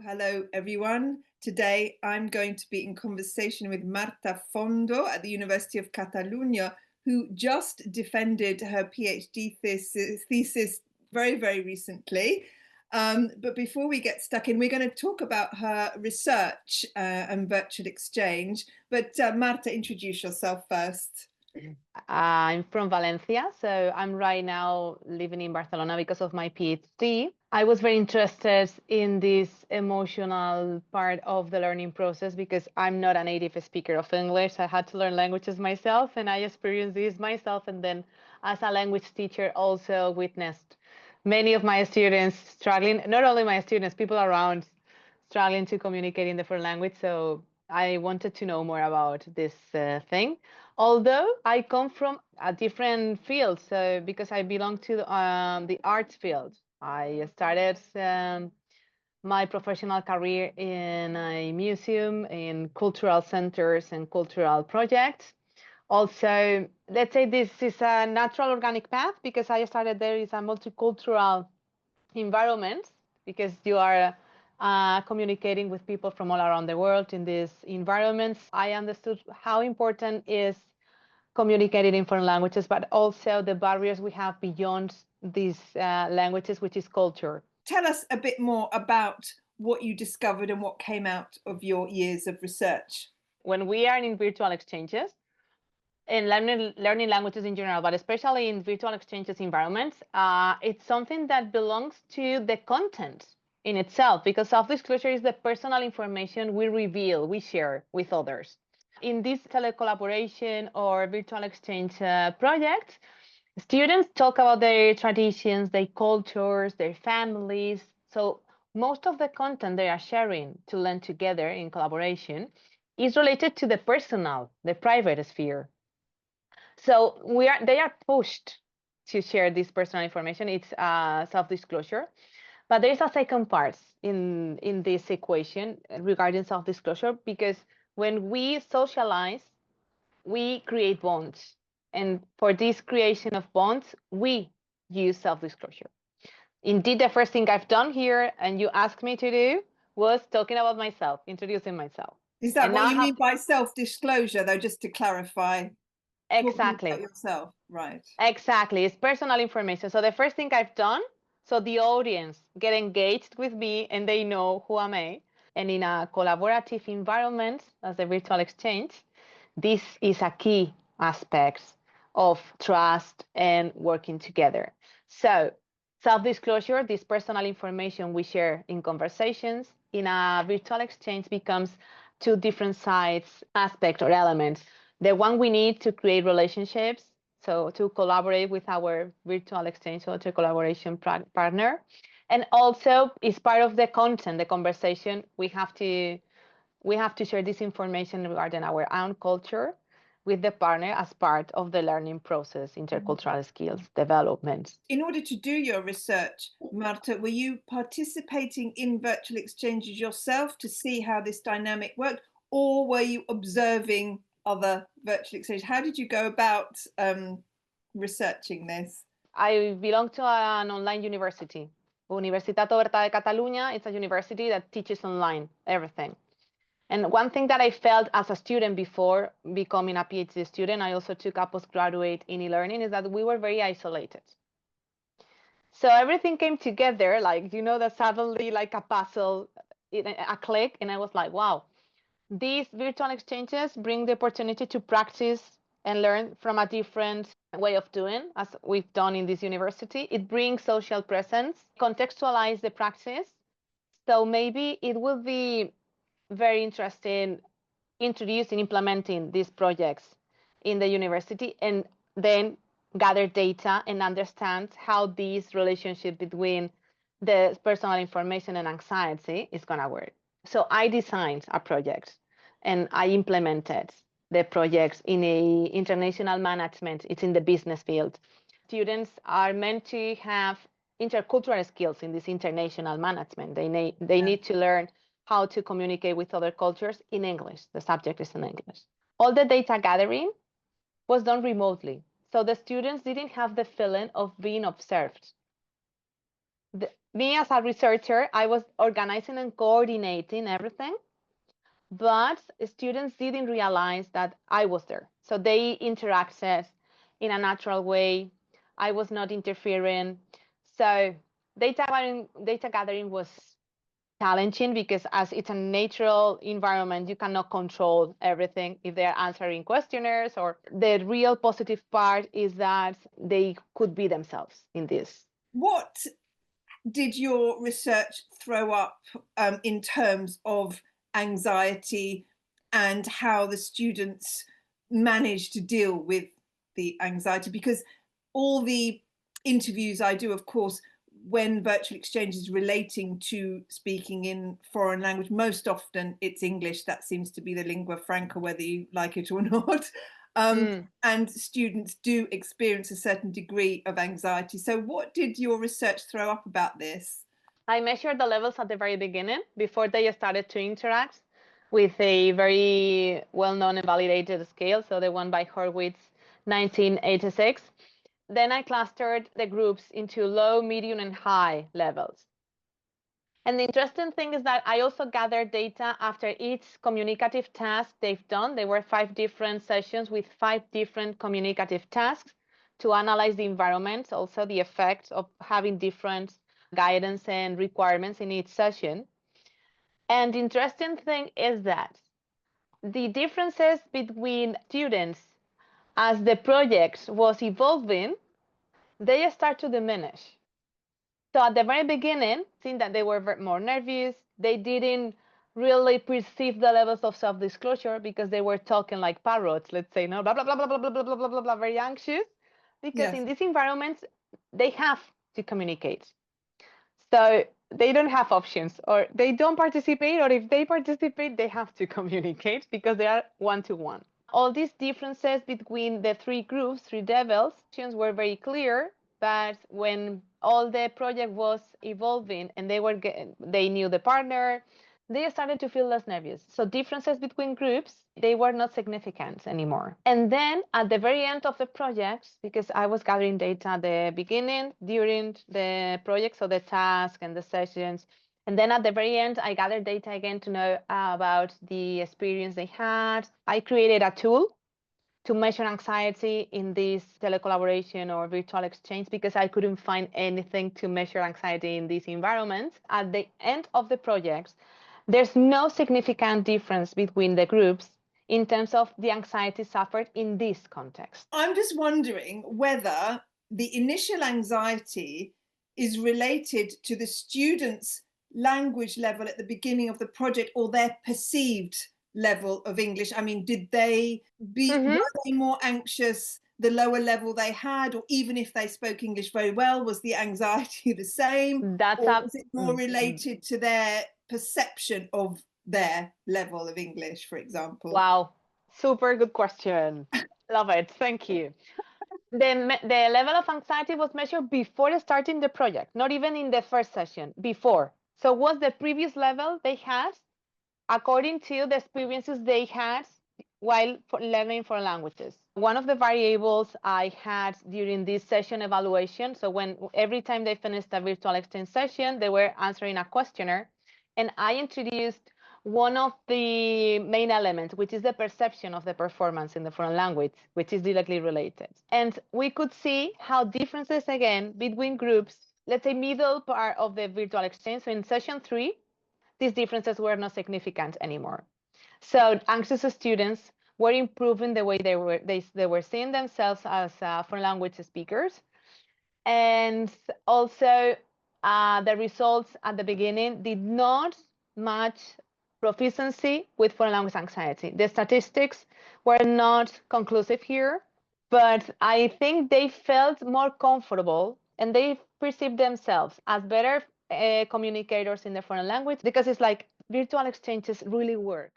Hello, everyone. Today, I'm going to be in conversation with Marta Fondo at the University of Catalonia, who just defended her PhD thesis very, very recently. But before we get stuck in, we're going to talk about her research and virtual exchange. But Marta, introduce yourself first. I'm from Valencia, so I'm right now living in Barcelona because of my PhD. I was very interested in this emotional part of the learning process because I'm not a native speaker of English. I had to learn languages myself, and I experienced this myself. And then, as a language teacher, also witnessed many of my students struggling, not only my students, people around struggling to communicate in the foreign language. So I wanted to know more about this thing. Although I come from a different field, so because I belong to the arts field, I started my professional career in a museum, in cultural centers and cultural projects. Also, let's say this is a natural organic path because I started there is a multicultural environment because you are communicating with people from all around the world in these environments. I understood how important is communicating in foreign languages, but also the barriers we have beyond these languages, which is culture. Tell us a bit more about what you discovered and what came out of your years of research. When we are in virtual exchanges, and learning languages in general, but especially in virtual exchanges environments, it's something that belongs to the content in itself, because self-disclosure is the personal information we reveal, we share with others. In this telecollaboration or virtual exchange project, students talk about their traditions, their cultures, their families. So most of the content they are sharing to learn together in collaboration is related to the personal, the private sphere. So they are pushed to share this personal information. It's self-disclosure. But there is a second part in this equation regarding self-disclosure, because when we socialize, we create bonds. And for this creation of bonds, we use self-disclosure. Indeed, the first thing I've done here, and you asked me to do, was talking about myself, introducing myself. Is that And what now you mean by self-disclosure, though, just to clarify? exactly. About yourself, right? Exactly. It's personal information. So the first thing I've done, so the audience get engaged with me and they know who am I. And in a collaborative environment, as a virtual exchange, this is a key aspect of trust and working together. So self-disclosure, this personal information we share in conversations, in a virtual exchange becomes two different sides, aspects or elements. The one we need to create relationships, so to collaborate with our virtual exchange or to collaboration partner. And also is part of the content, the conversation, we have to share this information regarding our own culture with the partner as part of the learning process, intercultural skills development. In order to do your research, Marta, were you participating in virtual exchanges yourself to see how this dynamic worked, or were you observing other virtual exchanges? How did you go about researching this? I belong to an online university, Universitat Oberta de Catalunya. It's a university that teaches online everything. And one thing that I felt as a student before becoming a PhD student, I also took a postgraduate in e-learning, is that we were very isolated. So everything came together, like, that suddenly like a puzzle, a click. And I was like, wow, these virtual exchanges bring the opportunity to practice and learn from a different way of doing, as we've done in this university. It brings social presence, contextualize the practice. So maybe it will be very interesting introducing, implementing these projects in the university, and then gather data and understand how this relationship between the personal information and anxiety is going to work. So I designed a project and I implemented the projects in a international management. It's in the business field. Students are meant to have intercultural skills in this international management. They need to learn how to communicate with other cultures in English. The subject is in English. All the data gathering was done remotely. So the students didn't have the feeling of being observed. Me as a researcher, I was organizing and coordinating everything, but students didn't realize that I was there. So they interacted in a natural way. I was not interfering. So data gathering was challenging because as it's a natural environment, you cannot control everything if they're answering questionnaires, or the real positive part is that they could be themselves in this. What did your research throw up in terms of anxiety and how the students managed to deal with the anxiety? Because all the interviews I do, of course, when virtual exchange is relating to speaking in foreign language, most often it's English. That seems to be the lingua franca, whether you like it or not. And students do experience a certain degree of anxiety. So what did your research throw up about this? I measured the levels at the very beginning before they started to interact with a very well-known and validated scale, so the one by Horwitz, 1986. Then I clustered the groups into low, medium, and high levels. And the interesting thing is that I also gathered data after each communicative task they've done. There were 5 different sessions with 5 different communicative tasks to analyze the environment, also the effects of having different guidance and requirements in each session. And the interesting thing is that the differences between students as the project was evolving, they start to diminish. So at the very beginning, seeing that they were more nervous, they didn't really perceive the levels of self-disclosure because they were talking like parrots, let's say, no, blah, blah, blah, blah, blah, blah, blah, blah, blah, blah, very anxious. Because in these environments, they have to communicate. So they don't have options, or they don't participate, or if they participate, they have to communicate because they are one-to-one. All these differences between the 3 groups, 3 levels, were very clear. But when all the project was evolving and they knew the partner, they started to feel less nervous. So differences between groups, they were not significant anymore. And then at the very end of the project, because I was gathering data at the beginning, during the project, so the task and the sessions, and then at the very end, I gathered data again to know about the experience they had. I created a tool to measure anxiety in this telecollaboration or virtual exchange because I couldn't find anything to measure anxiety in these environments. At the end of the project, there's no significant difference between the groups in terms of the anxiety suffered in this context. I'm just wondering whether the initial anxiety is related to the students' language level at the beginning of the project or their perceived level of English. I mean, were they more anxious the lower level they had, or even if they spoke English very well, was the anxiety the same? Or was it more related to their perception of their level of English, for example? Wow, super good question. Love it. Thank you. The level of anxiety was measured before starting the project, not even in the first session, before. So what's the previous level they had according to the experiences they had while learning foreign languages. One of the variables I had during this session evaluation, so every time they finished a virtual exchange session, they were answering a questionnaire, and I introduced one of the main elements, which is the perception of the performance in the foreign language, which is directly related. And we could see how differences again between groups, let's say middle part of the virtual exchange, so in session 3, these differences were not significant anymore. So anxious students were improving the way they were seeing themselves as foreign language speakers. And also the results at the beginning did not match proficiency with foreign language anxiety. The statistics were not conclusive here, but I think they felt more comfortable and they perceived themselves as better communicators in the foreign language because it's like virtual exchanges really work.